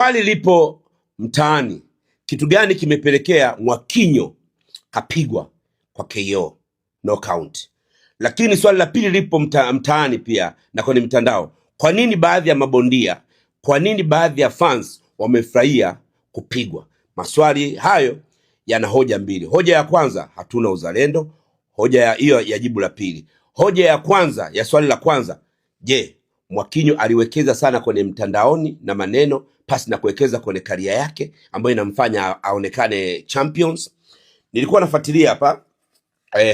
Swali lipo mtaani, kitu gani kimepelekea Mwakinyo kapigwa kwa KO no count? Lakini swali la pili lipo mtaani pia na kwenye mitandao, kwa nini baadhi ya mabondia, kwa nini baadhi ya fans wamefurahia kupigwa? Maswali hayo yana hoja mbili. Hoja ya kwanza, hatuna uzalendo. Hoja hiyo ya jibu la pili. Hoja ya kwanza ya swali la kwanza, je, Mwakinyo aliwekeza sana kwenye mtandaoni na maneno pasi na kuwekeza kwenye karia yake ambayo inamfanya aonekane champions? Nilikuwa nafuatilia hapa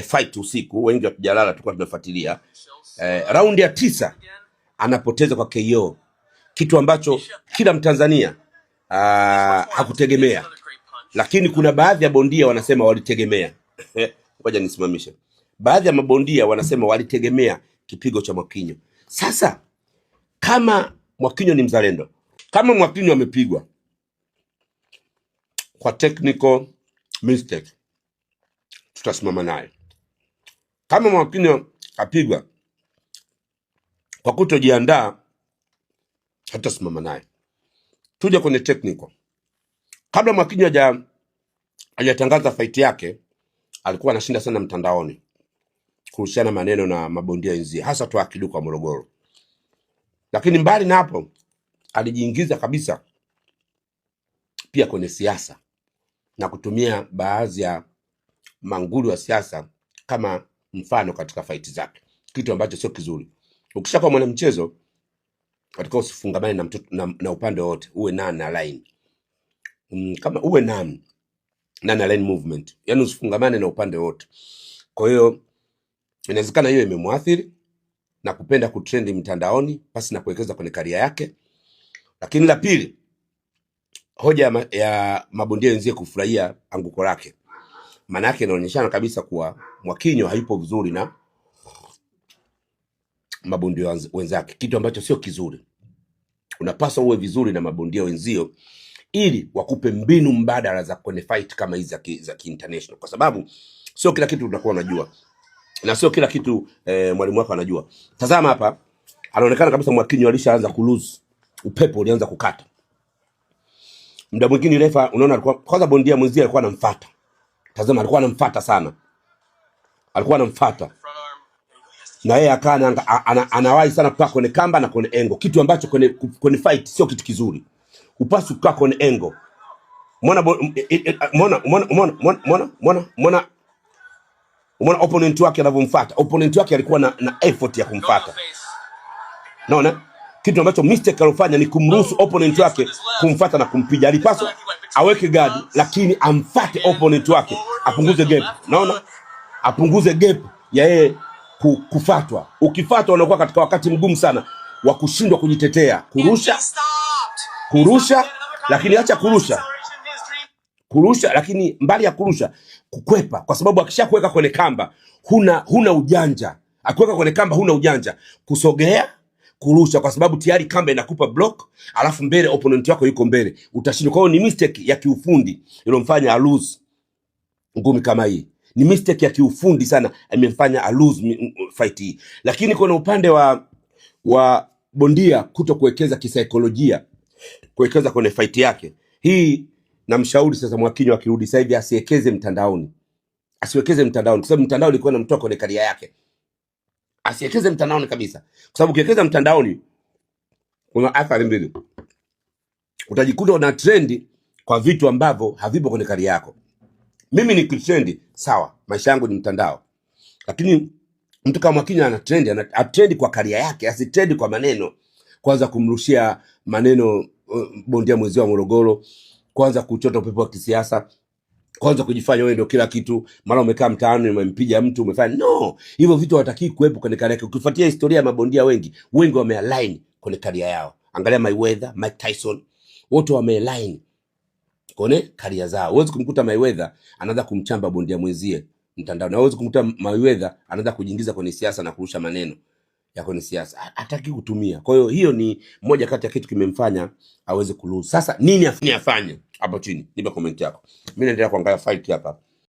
fight usiku, wengi hatujalala, tulikuwa tunafuatilia raundi ya 9 anapoteza kwa KO, kitu ambacho kila Mtanzania hakutegemea, lakini kuna baadhi ya bondia wanasema walitegemea. Ngoja nisimamishe. Baadhi ya mabondia wanasema walitegemea kipigo cha Mwakinyo. Sasa kama Mwakinyo ni mzalendo, kama Mwakinyo amepigwa kwa technical mistake, tutasimama naye. Kama Mwakinyo apigwa kwa kutojiandaa, hatasimama naye. Tuje kwenye technical. Kabla Mwakinyo hajatangaza fight yake, alikuwa anashinda sana mtandaoni kuhusiana maneno na mabondia wenzie, hasa tu Akiduka Morogoro. Lakini mbali na hapo, alijiingiza kabisa pia kwenye siasa na kutumia baadhi ya manguli wa siasa kama mfano katika fight zake, kitu ambacho sio kizuri. Ukishakuwa mwanamchezo, katika usifungamane na upande wote, uwe na line. Kama uwe na line movement, yani usifungamane na upande wote. Kwa hiyo inawezekana hiyo imemwathiri na kupenda kutrendi mtandaoni pasi na kuwekeza kwenye karia yake. Lakini la pili, hoja ya mabondia wenzie kufurahia anguko lake, maana yake inaonyeshana kabisa kuwa Mwakinyo haipo vizuri na mabondia wenzake, kitu ambacho sio kizuri. Unapaswa uwe vizuri na mabondia wenzio ili wakupe mbinu mbadala za kwenye fight kama hizi za international, kwa sababu sio kila kitu utakuwa unajua na sio kila kitu mwalimu wako anajua. Tazama hapa, anaonekana kabisa Mwakinyo alishaanza kulose, upepo ulianza kukata. Muda mwingine refa unaona alikuwa kwanza bondia mwenzie alikuwa anamfuata. Tazama, alikuwa anamfuata sana. Alikuwa anamfuata. Na yeye akana anawahi sana kukaa kwenye kamba na kwenye engo, kitu ambacho kwenye fight sio kitu kizuri. Upasi kukaa kwenye engo. Umeona opponent wake anavyomfuata. Opponent wake alikuwa na effort ya kumfuata. Naona kitu ambacho mistake alofanya ni kumruhusu opponent wake kumfuata na kumpiga. Alipaswa aweke guard, lakini amfuate opponent wake, apunguze gap. Naona apunguze gap ya yeye kufuatwa. Ukifuatwa unakuwa katika wakati mgumu sana wa kushindwa kujitetea, kurusha, lakini acha kurusha, lakini mbali ya kurusha, kukwepa, kwa sababu akishakuweka kwenye kamba huna ujanja. Akiweka kwenye kamba huna ujanja kusogea, kurusha, kwa sababu tayari kamba inakupa block, alafu mbele opponent wako yuko mbele, utashindwa. Kwa hiyo ni mistake ya kiufundi ilomfanya a lose ngumi kama hii. Ni mistake ya kiufundi sana imemfanya a lose fight hii. Lakini kuna upande wa bondia kuto kuwekeza kisaikolojia, kuwekeza kwenye fight yake hii. Namshauri sasa Mwakinyo akirudi sasa hivi asiwekeze mtandaoni. Asiwekeze mtandaoni kwa sababu mtandao ulikuwa unamtoa kwenye karia yake. Asiwekeze mtandaoni kabisa. Kwa sababu ukiwekeza mtandaoni kuna athari mbili. Utajikuta una trendi kwa vitu ambavyo havipo kwenye karia yako. Mimi ni kitrendi, sawa, maisha yangu ni mtandao. Lakini mtu kama Mwakinyo ana trendi kwa karia yake, asitrendi kwa maneno. Kwanza kumrushia maneno bondia mwezi wa Morogoro, kwanza kuchota upepo wa kisiasa, kwanza kujifanya wewe ndio kila kitu, mara umekaa mtaani umempiga mtu umefanya. No, hivyo vitu hawatakii kuwepo kwenye karia yake. Ukifuatia historia ya mabondia wengi wamealign kwenye karia yao. Angalia Mayweather, Mike Tyson, wote wamealign kwenye karia zao. Huwezi kumkuta Mayweather anaanza kumchamba bondia mwenzie mtandao, na huwezi kumkuta Mayweather anaanza kujiingiza kwenye siasa na kurusha maneno ya kwenye siasa. Hataki kutumia. Kwa hiyo ni moja kati ya kitu kimemfanya aweze kulose. Sasa nini afanye? Hapo chini nipe comment yako. Mimi naendelea kuangalia fight hapa.